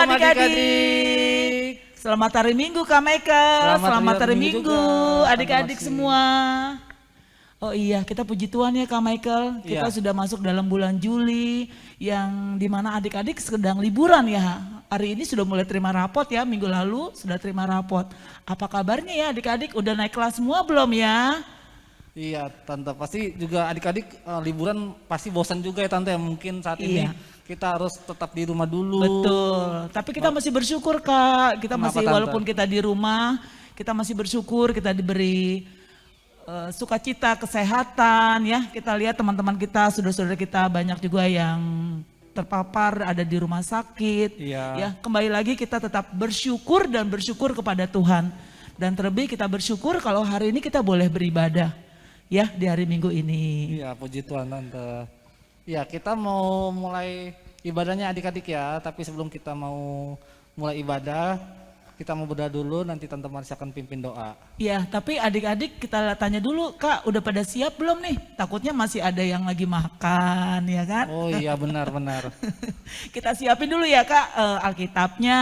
adik-adik. Selamat hari Minggu Kak Michael. Selamat hari Minggu adik-adik semua. Oh iya, kita puji Tuhan ya Kak Michael. Kita sudah masuk dalam bulan Juli yang dimana adik-adik sedang liburan ya. Hari ini sudah mulai terima rapot ya, minggu lalu sudah terima rapot. Apa kabarnya ya adik-adik? Udah naik kelas semua belum ya? Iya Tante, pasti juga adik-adik liburan pasti bosan juga ya Tante ya. Mungkin saat ini kita harus tetap di rumah dulu. Betul, tapi kita masih bersyukur Kak. Kita masih, walaupun kita di rumah, kita masih bersyukur kita diberi sukacita, kesehatan ya. Kita lihat teman-teman kita, saudara-saudara kita banyak juga yang terpapar, ada di rumah sakit. Ya, kembali lagi kita tetap bersyukur dan bersyukur kepada Tuhan. Dan terlebih kita bersyukur kalau hari ini kita boleh beribadah ya di hari Minggu ini. Iya, puji Tuhan Tante. Ya, kita mau mulai ibadahnya adik-adik ya, tapi sebelum kita mau mulai ibadah, kita mau berdoa dulu, nanti Tante Marsha akan pimpin doa. Iya, tapi adik-adik kita tanya dulu, Kak udah pada siap belum nih? Takutnya masih ada yang lagi makan ya kan? Oh iya benar-benar. Kita siapin dulu ya Kak Alkitabnya,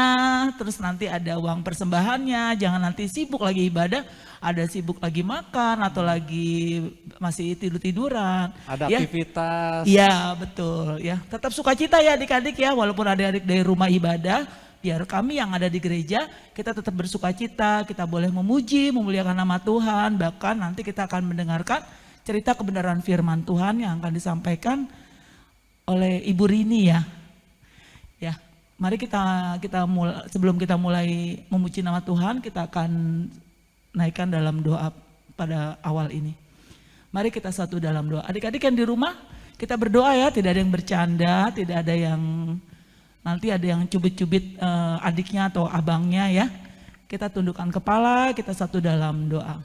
terus nanti ada uang persembahannya, jangan nanti sibuk lagi ibadah, ada sibuk lagi makan atau lagi masih tidur-tiduran. Ada aktivitas. Iya betul ya, tetap sukacita ya adik-adik ya, walaupun adik-adik dari rumah ibadah, biar kami yang ada di gereja, kita tetap bersukacita, kita boleh memuji, memuliakan nama Tuhan, bahkan nanti kita akan mendengarkan cerita kebenaran firman Tuhan yang akan disampaikan oleh Ibu Rini ya. Ya, mari kita mulai, sebelum kita mulai memuji nama Tuhan, kita akan naikkan dalam doa pada awal ini. Mari kita satu dalam doa. Adik-adik yang di rumah, kita berdoa ya, tidak ada yang bercanda, tidak ada yang nanti ada yang cubit-cubit adiknya atau abangnya ya. Kita tundukkan kepala, kita satu dalam doa.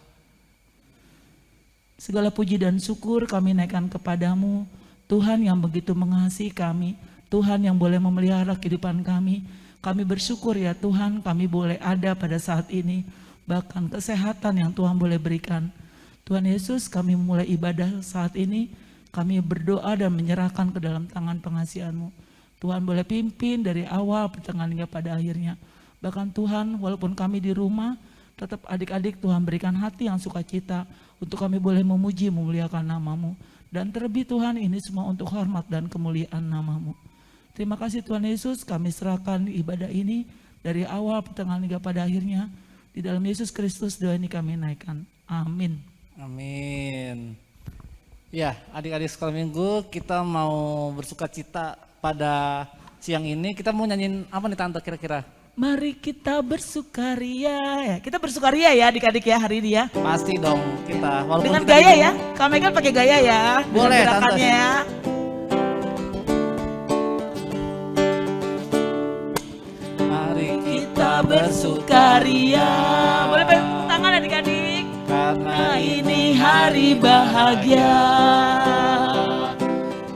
Segala puji dan syukur kami naikkan kepadamu, Tuhan yang begitu mengasihi kami, Tuhan yang boleh memelihara kehidupan kami. Kami bersyukur ya Tuhan, kami boleh ada pada saat ini, bahkan kesehatan yang Tuhan boleh berikan. Tuhan Yesus, kami mulai ibadah saat ini, kami berdoa dan menyerahkan ke dalam tangan pengasihan-Mu. Tuhan boleh pimpin dari awal pertengahan hingga pada akhirnya. Bahkan Tuhan, walaupun kami di rumah, tetap adik-adik Tuhan berikan hati yang sukacita untuk kami boleh memuji, memuliakan nama-Mu. Dan terlebih Tuhan, ini semua untuk hormat dan kemuliaan nama-Mu. Terima kasih Tuhan Yesus, kami serahkan ibadah ini dari awal pertengahan hingga pada akhirnya. Di dalam Yesus Kristus doa ini kami naikkan. Amin. Amin. Ya, adik-adik sekolah minggu, kita mau bersukacita pada siang ini. Kita mau nyanyiin apa nih Tante kira-kira? Mari kita bersukaria ya. Kita bersukaria ya adik-adik ya hari ini ya. Pasti dong kita. Walaupun dengan kita gaya ya. Kami kan pakai gaya ya. Boleh Tante. Ya. Mari kita bersukaria. Boleh tepuk tangan adik-adik. Karena ini hari bahagia.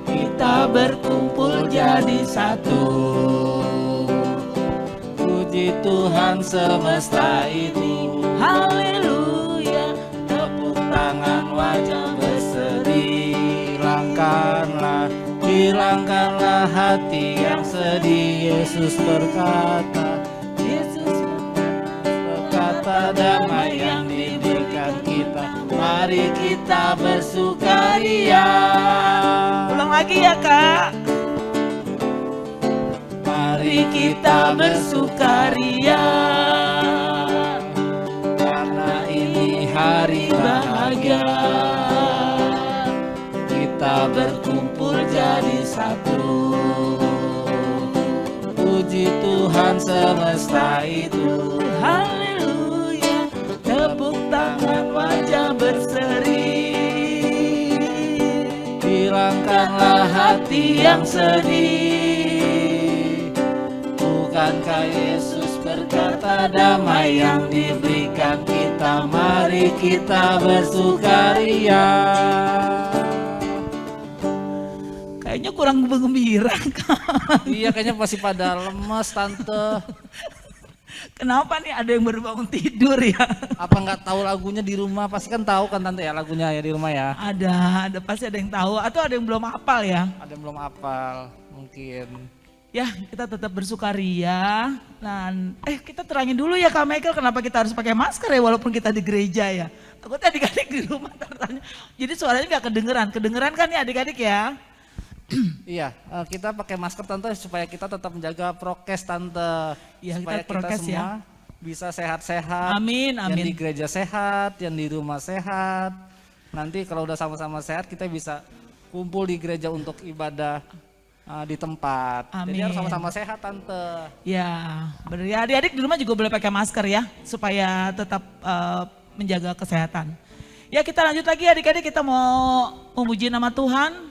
Kita berkumpul jadi satu. Puji Tuhan semesta itu. Haleluya. Tepuk tangan wajah bersedih. Hilangkanlah hati yang sedih. Yesus berkata, damai yang diberikan kita. Mari kita bersukaria. Ulang lagi ya Kak. Mari kita bersukaria, karena ini hari bahagia. Kita berkumpul jadi satu. Puji Tuhan semesta itu. Haleluya. Tepuk tangan wajah berseri. Hilangkanlah hati yang sedih. Bukankah Yesus berkata damai yang diberikan kita. Mari kita bersukaria. Kayaknya kurang gembira. Iya kayaknya masih pada lemes Tante. Kenapa nih ada yang baru bangun tidur ya? Apa nggak tahu lagunya di rumah? Pasti kan tahu kan Tante ya lagunya ya di rumah ya? Ada pasti ada yang tahu atau ada yang belum hafal ya? Ada yang belum hafal mungkin. Ya, kita tetap bersukaria. Dan kita terangin dulu ya Kak Michael, kenapa kita harus pakai masker ya walaupun kita di gereja ya. Takutnya adik-adik di rumah tertanya. Jadi suaranya nggak kedengeran. Kedengeran kan ya adik-adik ya? Iya, kita pakai masker Tante supaya kita tetap menjaga prokes Tante. Iya, supaya kita prokes kita semua ya. bisa sehat-sehat. Amin, Yang di amin. gereja sehat, yang di rumah sehat. Nanti kalau udah sama-sama sehat kita bisa kumpul di gereja untuk ibadah di tempat. Jadi Amin. harus sama-sama sehat Tante. Ya, benar ya. Adik-adik di rumah juga boleh pakai masker ya, supaya tetap menjaga kesehatan. Ya, kita lanjut lagi adik-adik, kita mau memuji nama Tuhan.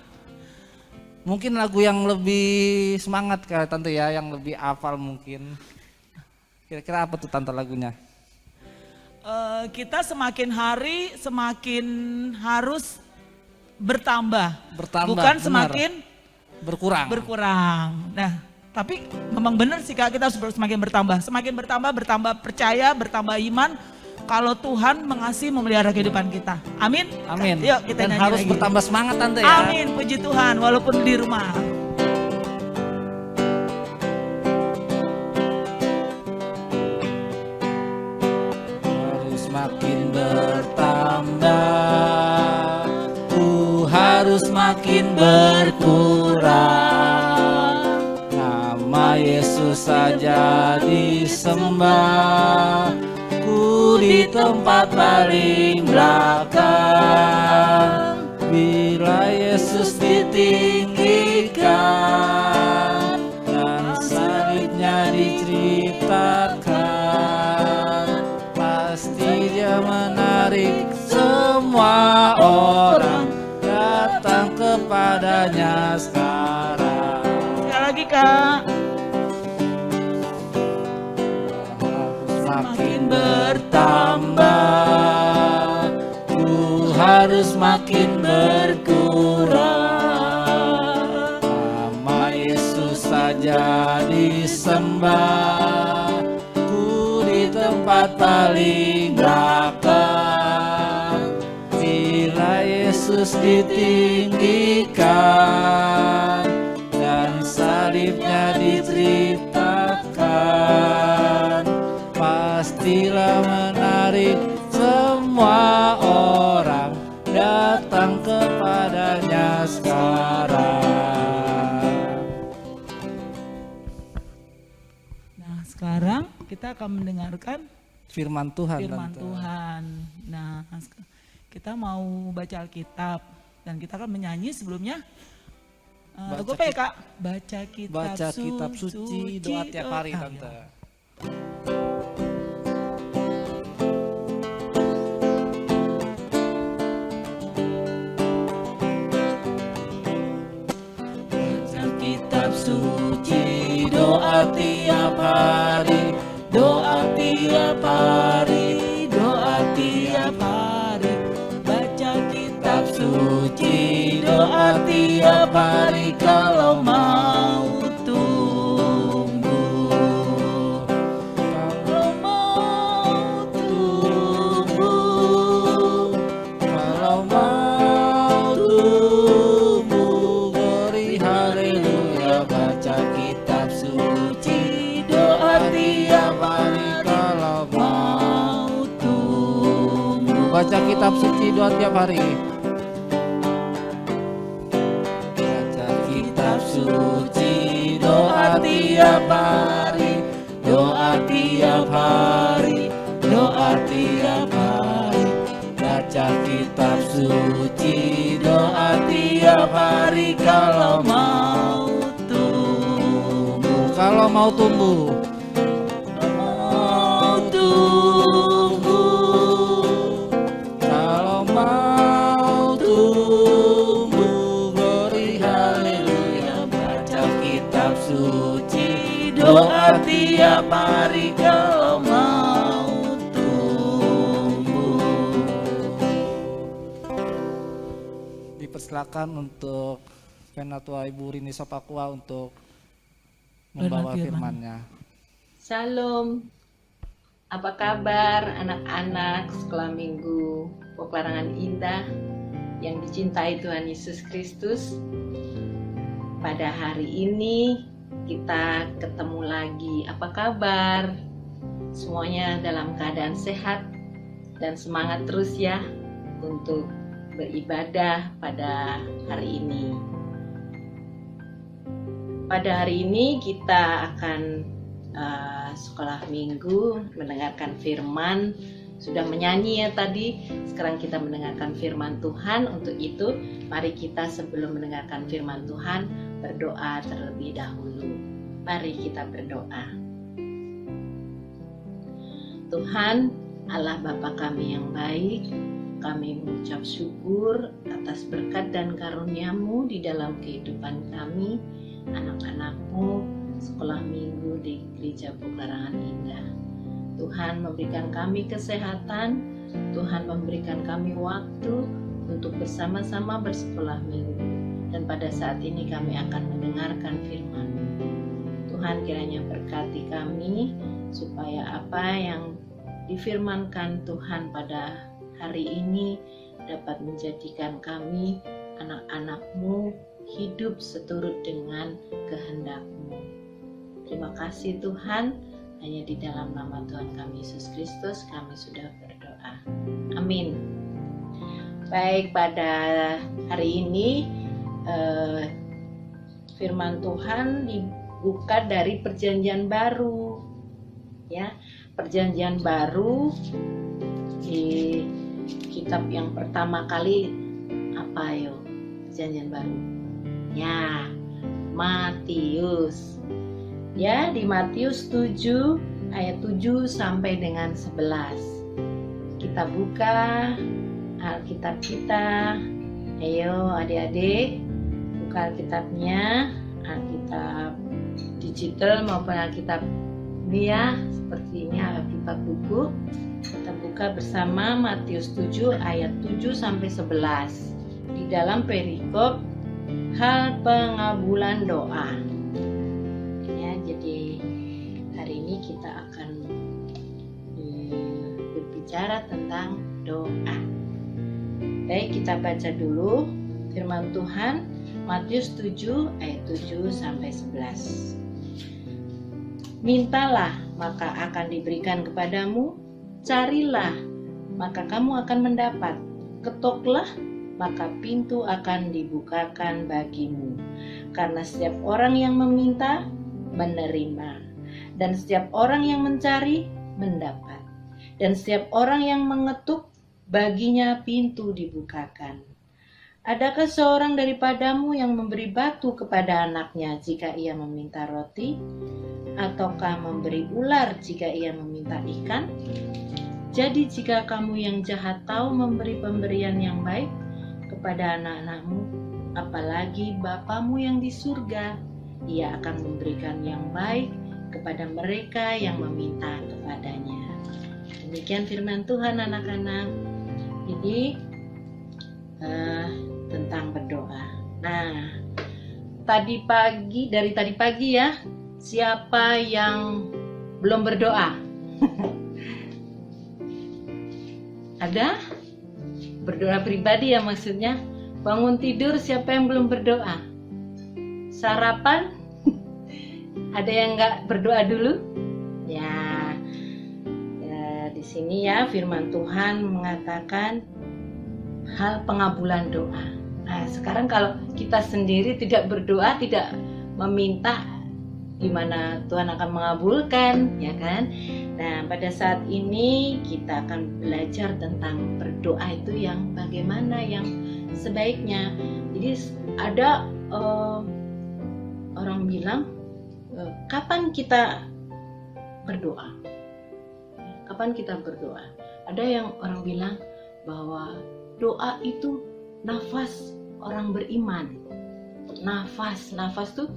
Mungkin lagu yang lebih semangat kali Tante ya, yang lebih hafal mungkin. Kira-kira apa tuh Tante lagunya? Kita semakin hari semakin harus bertambah, Bertambah, bukan benar. semakin Berkurang. Nah, tapi memang benar sih Kak, kita harus semakin bertambah percaya, bertambah iman. Kalau Tuhan mengasihi memelihara kehidupan kita. Amin. Amin. Yuk kita Dan nyanyi harus lagi. bertambah semangat Tante ya. Amin, puji Tuhan walaupun di rumah. Harus makin bertambah, ku harus makin berkurang. Nama Yesus saja disembah, ku di tempat paling belakang. Bila Yesus ditinggikan dan salibnya diceritakan, pasti Dia menarik semua orang datang kepadanya sekarang. Sekali lagi Kak. Makin bertambah, ku harus makin berkurang. Nama Yesus saja disembah, ku di tempat paling belakang. Bila Yesus ditinggikan dan salibnya diceritakan, pastilah menarik semua orang datang kepadanya sekarang. Nah, sekarang kita akan mendengarkan Firman Tuhan. firman Tante. Tuhan. Nah, kita mau baca Alkitab dan kita akan menyanyi sebelumnya. Lagu apa ya Kak? Baca Kitab suci, doa tiap hari ya. Tante. Baca kitab suci, doa tiap hari, doa tiap hari, doa tiap hari. Baca kitab suci, doa tiap hari kalau mau tumbuh. Kalau mau tumbuh, Kalau mau tumbuh, glory haleluya, baca kitab suci, doa tiap hari kalau mau tumbuh. baca kitab suci, doa tiap hari. Baca kitab suci, doa tiap hari, doa tiap hari, doa tiap hari. Baca kitab suci, doa tiap hari kalau mau tumbuh. Kalau mau tumbuh. Mau tumbuh. Kalau mau tumbuh, glory haleluya, baca kitab suci, doa tiap hari kalau mau tumbuh. Dipersilakan untuk Penatua Ibu Rini Sopakua untuk membawa Firman. firman-Nya. Shalom, apa kabar anak-anak sekolah minggu Peklarangan Indah yang dicintai Tuhan Yesus Kristus? Pada hari ini kita ketemu lagi. Apa kabar? Semuanya dalam keadaan sehat dan semangat terus ya untuk beribadah pada hari ini. Pada hari ini kita akan sekolah minggu, mendengarkan firman. Sudah menyanyi ya tadi, sekarang kita mendengarkan firman Tuhan. Untuk itu, mari kita sebelum mendengarkan firman Tuhan, berdoa terlebih dahulu. Mari kita berdoa. Tuhan, Allah Bapa kami yang baik, kami mengucap syukur atas berkat dan karunia-Mu di dalam kehidupan kami, anak-anak-Mu, sekolah minggu di Gereja Peklarangan Indah. Tuhan memberikan kami kesehatan, Tuhan memberikan kami waktu untuk bersama-sama bersekolah minggu. Dan pada saat ini kami akan mendengarkan firman-Mu. Tuhan kiranya berkati kami, supaya apa yang difirmankan Tuhan pada hari ini dapat menjadikan kami, anak-anak-Mu, hidup seturut dengan kehendak-Mu. Terima kasih Tuhan. Hanya di dalam nama Tuhan kami Yesus Kristus kami sudah berdoa. Amin. Baik, pada hari ini firman Tuhan dibuka dari Perjanjian Baru. Ya, Perjanjian Baru di kitab yang pertama kali apa yo? Perjanjian Baru. Ya, Matius. Ya, di Matius 7 ayat 7 sampai dengan 11. Kita buka Alkitab kita. Ayo adik-adik, buka Alkitabnya, Alkitab digital maupun Alkitab ya, seperti ini Alkitab buku. Kita buka bersama Matius 7 ayat 7 sampai 11. Di dalam perikop hal pengabulan doa. Jadi hari ini kita akan berbicara tentang doa. Baik, kita baca dulu firman Tuhan Matius 7 ayat 7 sampai 11. Mintalah maka akan diberikan kepadamu, carilah maka kamu akan mendapat, ketoklah maka pintu akan dibukakan bagimu. Karena setiap orang yang meminta menerima, dan setiap orang yang mencari mendapat, dan setiap orang yang mengetuk baginya pintu dibukakan. Adakah seorang daripadamu yang memberi batu kepada anaknya jika ia meminta roti, ataukah memberi ular jika ia meminta ikan? Jadi jika kamu yang jahat tahu memberi pemberian yang baik kepada anak-anakmu, apalagi Bapamu yang di surga, Ia akan memberikan yang baik kepada mereka yang meminta kepadanya. Demikian firman Tuhan anak-anak. Jadi tentang berdoa. Nah, dari tadi pagi ya, siapa yang belum berdoa? Ada? Berdoa pribadi ya maksudnya. Bangun tidur siapa yang belum berdoa? Sarapan? Ada yang nggak berdoa dulu? Ya, di sini ya firman Tuhan mengatakan hal pengabulan doa. Nah, sekarang kalau kita sendiri tidak berdoa, tidak meminta, gimana Tuhan akan mengabulkan, ya kan? Nah, pada saat ini kita akan belajar tentang berdoa itu yang bagaimana yang sebaiknya. Jadi ada orang bilang, kapan kita berdoa? Kapan kita berdoa? Ada yang orang bilang bahwa doa itu nafas orang beriman. Nafas tuh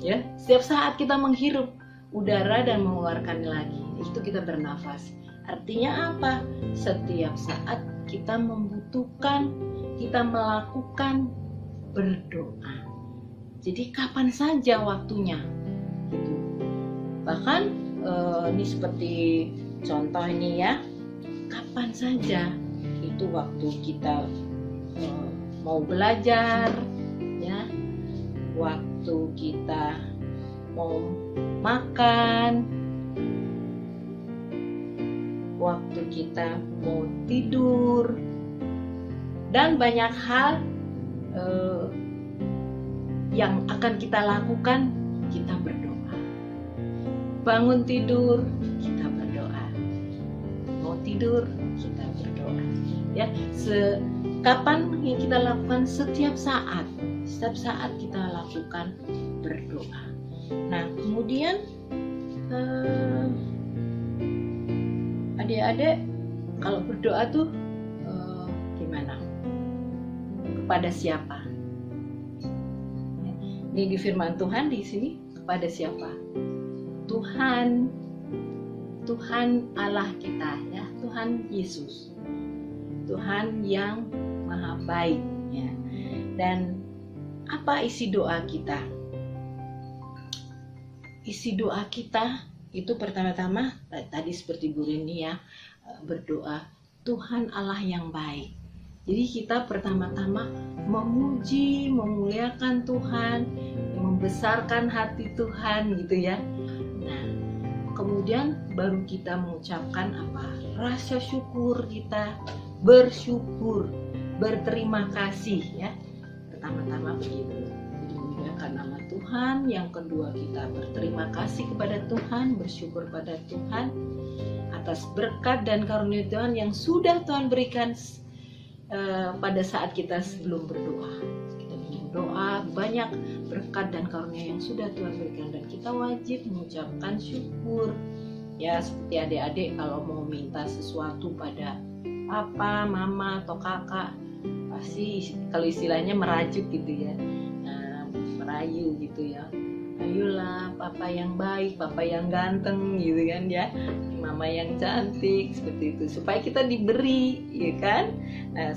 ya, setiap saat kita menghirup udara dan mengeluarkan lagi, itu kita bernafas. Artinya apa? Setiap saat kita membutuhkan, kita melakukan berdoa. Jadi kapan saja waktunya gitu. Bahkan ini seperti contoh ini ya, kapan saja itu waktu kita mau belajar ya, waktu kita mau makan, waktu kita mau tidur, dan banyak hal yang akan kita lakukan. Kita berdoa. Bangun tidur, kita berdoa. Mau tidur, kita berdoa. Ya, kapan yang kita lakukan? Setiap saat kita lakukan berdoa. Nah, kemudian adik-adik kalau berdoa tuh gimana? Kepada siapa? Ini di firman Tuhan di sini kepada siapa? Tuhan Allah kita, ya, Tuhan Yesus, Tuhan yang maha baik, ya. Dan apa isi doa kita? Isi doa kita itu pertama-tama tadi seperti Bu Rini ya, berdoa Tuhan Allah yang baik. Jadi kita pertama-tama memuji, memuliakan Tuhan, membesarkan hati Tuhan gitu ya. Nah, kemudian baru kita mengucapkan apa? Rasa syukur kita, bersyukur, berterima kasih ya. Pertama-tama begitu. Jadi memuliakan nama Tuhan. Yang kedua kita berterima kasih kepada Tuhan, bersyukur pada Tuhan atas berkat dan karunia Tuhan yang sudah Tuhan berikan pada saat kita sebelum berdoa. Kita berdoa banyak berkat dan karunia yang sudah Tuhan berikan, dan kita wajib mengucapkan syukur. Ya, seperti adik-adik kalau mau minta sesuatu pada papa, mama atau kakak, pasti kalau istilahnya merajuk gitu ya, merayu gitu ya. Ayolah papa yang baik, papa yang ganteng gitu kan ya, mama yang cantik, seperti itu supaya kita diberi, ya kan. Nah,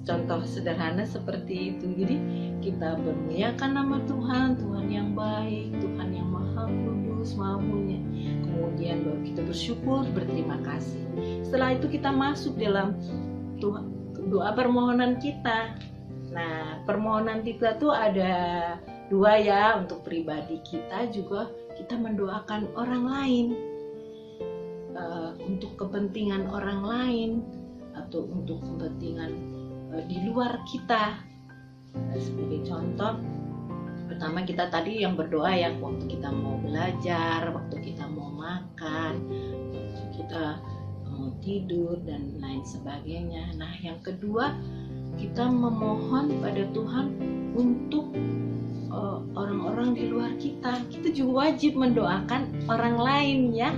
contoh sederhana seperti itu. Jadi kita memuliakan nama Tuhan, Tuhan yang baik, Tuhan yang maha kudus, maha mulia. Kemudian baru kita bersyukur, berterima kasih. Setelah itu kita masuk dalam doa permohonan kita. Nah, permohonan kita tuh ada dua ya, untuk pribadi kita juga kita mendoakan orang lain, untuk kepentingan orang lain atau untuk kepentingan di luar kita. Sebagai contoh, pertama kita tadi yang berdoa ya waktu kita mau belajar, waktu kita mau makan, waktu kita mau tidur dan lain sebagainya. Nah, yang kedua kita memohon pada Tuhan untuk orang-orang di luar kita. Kita juga wajib mendoakan orang lain ya.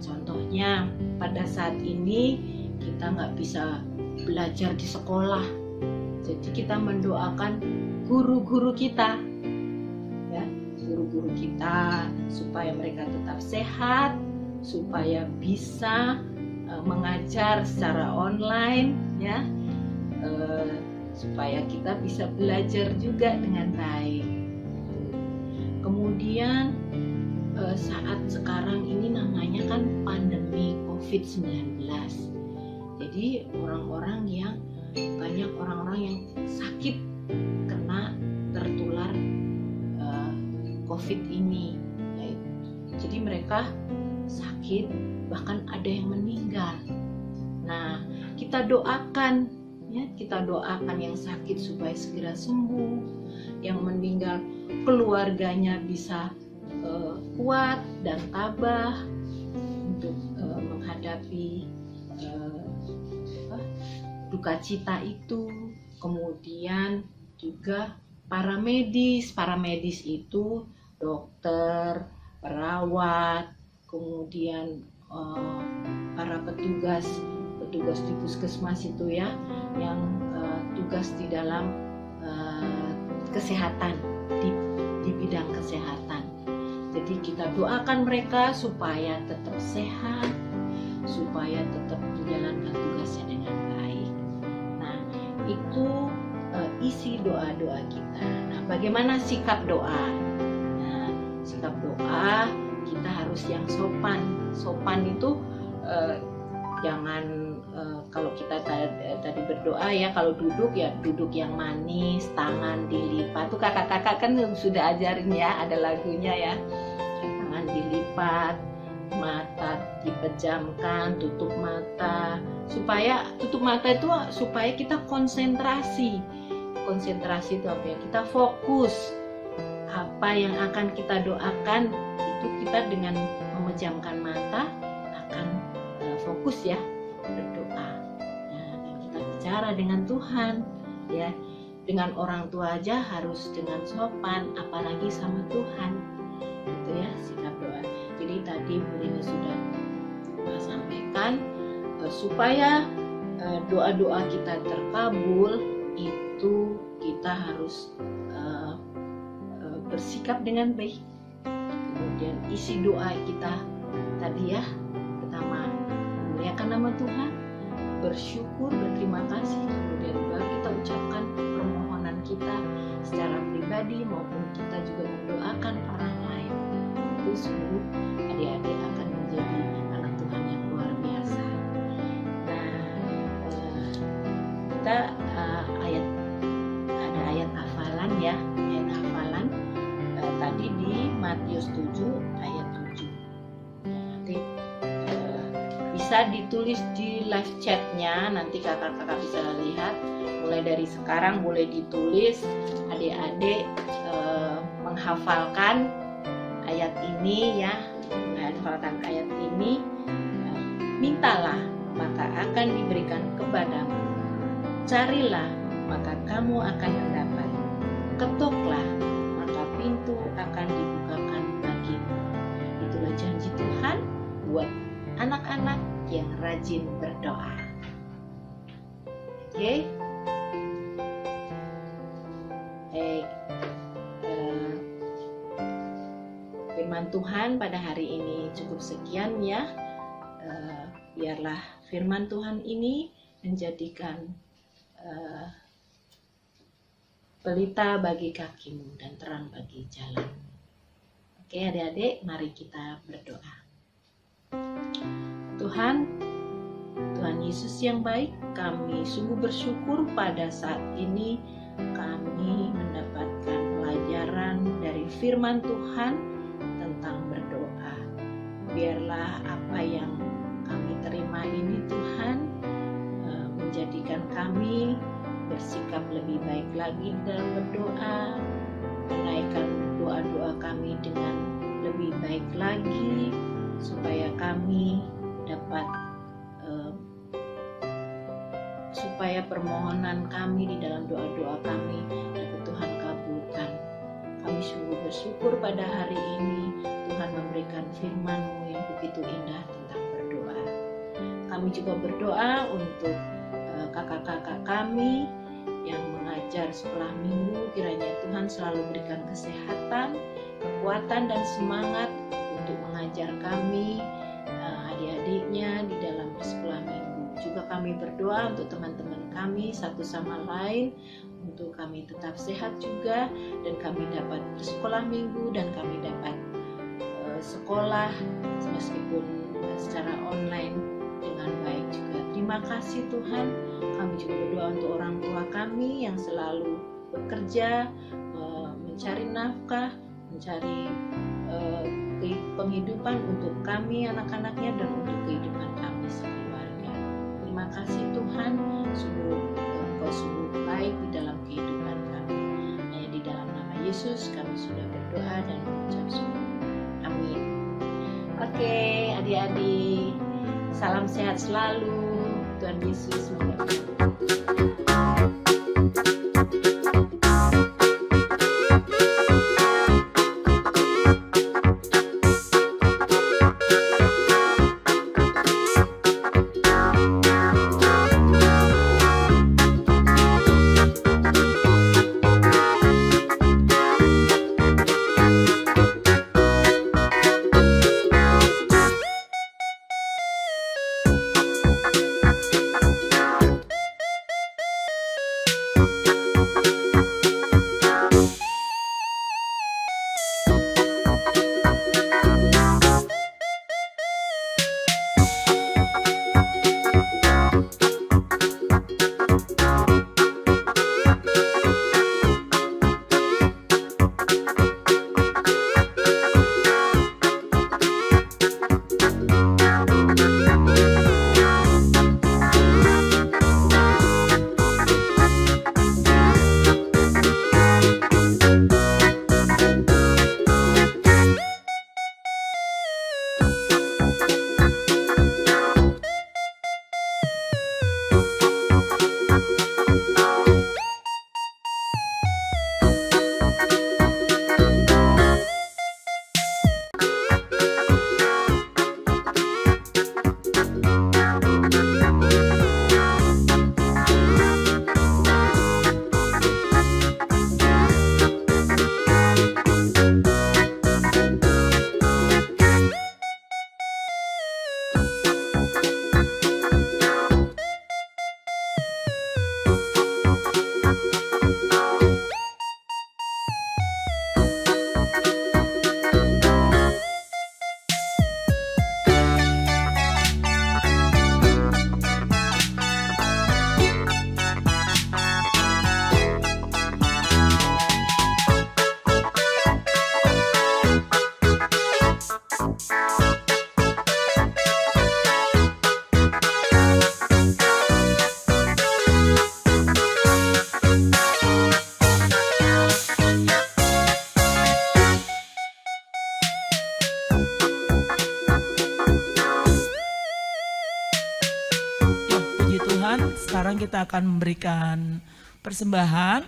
Contohnya pada saat ini kita nggak bisa belajar di sekolah, jadi kita mendoakan guru-guru kita ya, guru-guru kita supaya mereka tetap sehat, supaya bisa mengajar secara online ya, supaya kita bisa belajar juga dengan baik. Kemudian saat sekarang ini namanya kan pandemi COVID-19. Jadi banyak orang-orang yang sakit kena tertular COVID ini. Jadi mereka sakit, bahkan ada yang meninggal. Nah, kita doakan ya, kita doakan yang sakit supaya segera sembuh, yang meninggal keluarganya bisa kuat dan tabah untuk menghadapi duka cita itu. Kemudian juga para medis itu dokter, perawat, kemudian para petugas di puskesmas itu ya, yang tugas di dalam kesehatan, di bidang kesehatan. Jadi kita doakan mereka supaya tetap sehat, supaya tetap menjalankan tugasnya dengan baik. Nah, itu isi doa-doa kita. Nah, bagaimana sikap doa? Nah, sikap doa kita harus yang sopan. Sopan itu jangan kalau kita tadi berdoa ya, kalau duduk ya duduk yang manis, tangan dilipat. Tuh kakak-kakak kan sudah ajarin ya, ada lagunya ya. Tangan dilipat, mata dipejamkan, tutup mata. Supaya tutup mata itu supaya kita konsentrasi. Konsentrasi itu apa ya? Kita fokus. Apa yang akan kita doakan itu kita dengan memejamkan mata akan fokus ya berdoa. Nah, dan kita bicara dengan Tuhan ya. Dengan orang tua aja harus dengan sopan, apalagi sama Tuhan. Gitu ya sikap doa. Jadi tadi Bu Rini sudah sampaikan supaya doa-doa kita terkabul itu kita harus bersikap dengan baik. Kemudian isi doa kita tadi ya, pertama memuliakan nama Tuhan, bersyukur, berterima kasih, kemudian baru kita ucapkan permohonan kita secara pribadi maupun kita juga mendoakan orang lain. Itu sungguh adik-adik akan menjadi anak Tuhan yang luar biasa. Nah, kita ada ayat hafalan ya, ayat hafalan tadi di Matius 7 ayat 7. Nanti bisa ditulis di live chatnya, nanti kakak-kakak bisa lihat. Mulai dari sekarang boleh ditulis, adik-adik menghafalkan ayat ini ya, menghafalkan ayat ini. Mintalah maka akan diberikan kepadamu, carilah maka kamu akan mendapat, ketuklah maka pintu akan dibukakan bagimu. Itulah janji Tuhan buat anak-anak yang rajin berdoa. Oke. Baik. Firman Tuhan pada hari ini cukup sekian ya. Biarlah firman Tuhan ini menjadikan pelita bagi kakimu dan terang bagi jalan. Oke adik-adik, mari kita berdoa. Tuhan Yesus yang baik, kami sungguh bersyukur pada saat ini kami mendapatkan pelajaran dari firman Tuhan tentang berdoa. Biarlah apa yang kami terima ini Tuhan menjadikan kami bersikap lebih baik lagi dalam berdoa, menaikkan doa-doa kami dengan lebih baik lagi, supaya kami dapat supaya permohonan kami di dalam doa-doa kami dapat Tuhan kabulkan. Kami sungguh bersyukur pada hari ini Tuhan memberikan firman-Mu yang begitu indah tentang berdoa. Kami juga berdoa untuk kakak-kakak kami yang mengajar sekolah minggu, kiranya Tuhan selalu berikan kesehatan, kekuatan dan semangat untuk mengajar kami, adik-adiknya di dalam sekolah minggu. Juga kami berdoa untuk teman-teman kami satu sama lain, untuk kami tetap sehat juga, dan kami dapat bersekolah minggu, dan kami dapat sekolah meskipun secara online dengan baik juga. Terima kasih Tuhan. Kami juga berdoa untuk orang tua kami yang selalu bekerja, mencari nafkah, mencari penghidupan untuk kami anak-anaknya dan untuk kehidupan kami sekeluarga. Terima kasih Tuhan, sungguh Engkau sungguh baik di dalam kehidupan kami. Hanya di dalam nama Yesus kami sudah berdoa dan mengucap syukur. Amin. Oke, adik-adik, salam sehat selalu. Tuhan Yesus memberkati. Tuhan, sekarang kita akan memberikan persembahan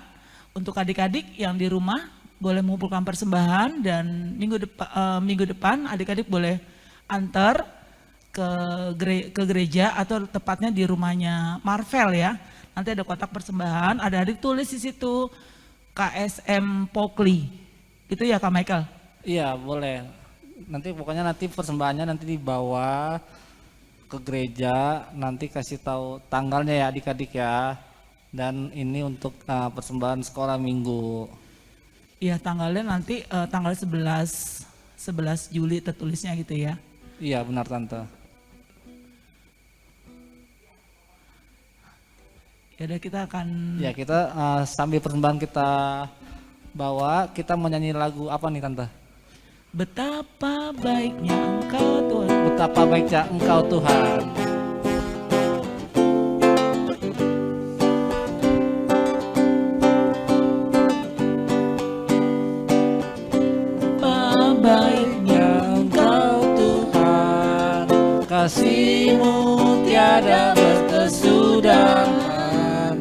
untuk adik-adik yang di rumah boleh mengumpulkan persembahan, dan minggu depan adik-adik boleh antar ke gereja atau tepatnya di rumahnya Marvel ya. Nanti ada kotak persembahan, ada adik tulis di situ KSM Pokli. Itu ya Kak Michael? Iya, boleh. Nanti pokoknya nanti persembahannya nanti dibawa ke gereja, nanti kasih tahu tanggalnya ya adik-adik ya. Dan ini untuk persembahan sekolah minggu. Iya, tanggalnya nanti tanggal 11 Juli tertulisnya gitu ya. Iya, benar Tante. Ya udah, kita akan Ya, kita sambil persembahan kita bawa, kita mau nyanyi lagu apa nih Tante? Betapa baiknya Engkau Tuhan. Betapa baiknya Engkau Tuhan. Betapa baiknya Engkau Tuhan, kasih-Mu tiada berkesudahan.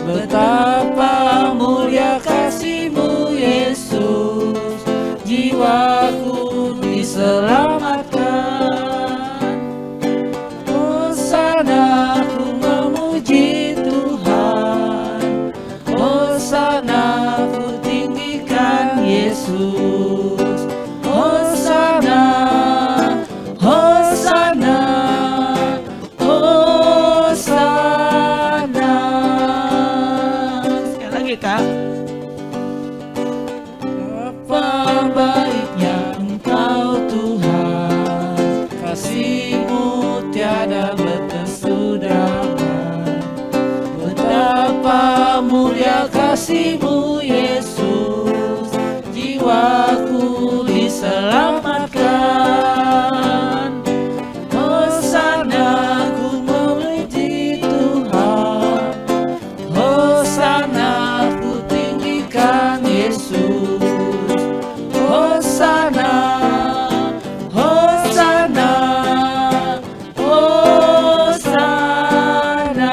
Betapa mulia kasih-Mu Yesus, jiwaku diselamatkan. Hosana, ku memuji Tuhan. Hosana, ku tinggikan Yesus. Hosana, Hosana, Hosana. Sekali lagi Kak. Betapa baiknya Engkau Tuhan, kasih-Mu tiada berkesudahan. Betapa mulia kasih-Mu Yesus, jiwaku diselamatkan. Hosana, ku memuji Tuhan. Hosana, ku tinggikan Yesus. Hosana, Hosana, Hosana.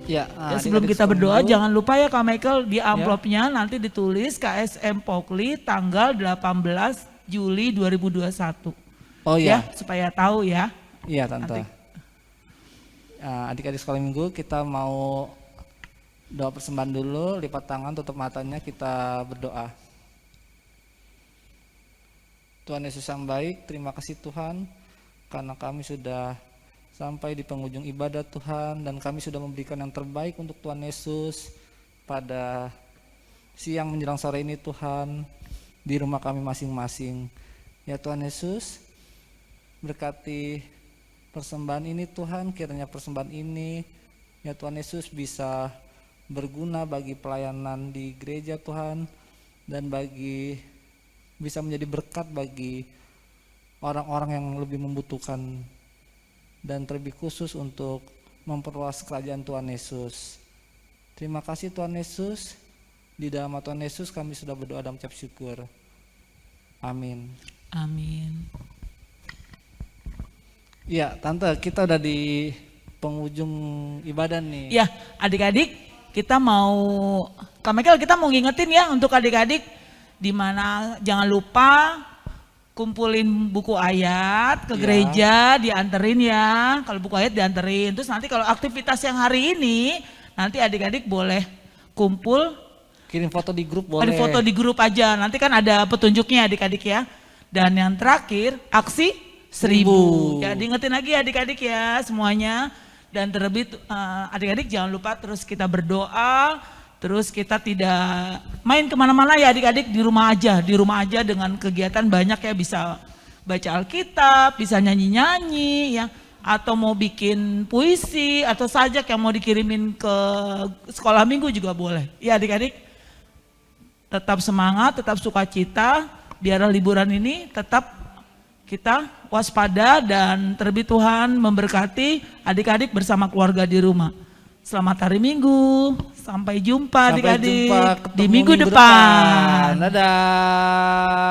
Ya, Sebelum kita berdoa, jangan lupa ya Kak Michael, di amplopnya nanti ditulis KSM Pokli tanggal 18 Juli 2021. Oh Ya, iya, supaya tahu ya. iya Tante. Nanti. Adik-adik sekolah minggu, kita mau doa persembahan dulu, lipat tangan, tutup matanya, kita berdoa. Tuhan Yesus yang baik, terima kasih Tuhan, karena kami sudah sampai di penghujung ibadah Tuhan, dan kami sudah memberikan yang terbaik untuk Tuhan Yesus pada siang menjelang sore ini Tuhan, di rumah kami masing-masing. Ya Tuhan Yesus, berkati persembahan ini Tuhan, kiranya persembahan ini ya Tuhan Yesus bisa berguna bagi pelayanan di gereja Tuhan, dan bisa menjadi berkat bagi orang-orang yang lebih membutuhkan, dan terlebih khusus untuk memperluas kerajaan Tuhan Yesus. Terima kasih Tuhan Yesus, di dalam nama Tuhan Yesus kami sudah berdoa dan mengucap syukur. Amin. Amin. Ya Tante, kita udah di penghujung ibadah nih. Ya, adik-adik, kita mau, Kak Michael, kita mau ngingetin ya untuk adik-adik, di mana jangan lupa kumpulin buku ayat ke gereja, dianterin ya. Kalau buku ayat dianterin. Terus nanti kalau aktivitas yang hari ini, nanti adik-adik boleh kumpul. Kirim foto di grup boleh. Ada foto di grup aja, nanti kan ada petunjuknya adik-adik ya. Dan yang terakhir, aksi 1000. Ya, diingetin lagi adik-adik ya semuanya. Dan terlebih adik-adik jangan lupa terus kita berdoa, terus kita tidak main kemana-mana ya adik-adik, di rumah aja dengan kegiatan banyak ya, bisa baca Alkitab, bisa nyanyi-nyanyi ya, atau mau bikin puisi atau sajak yang mau dikirimin ke sekolah minggu juga boleh. Ya adik-adik, tetap semangat, tetap sukacita, biar liburan ini tetap kita waspada, dan terlebih Tuhan memberkati adik-adik bersama keluarga di rumah. Selamat hari Minggu, sampai jumpa adik-adik di minggu depan. Dadah.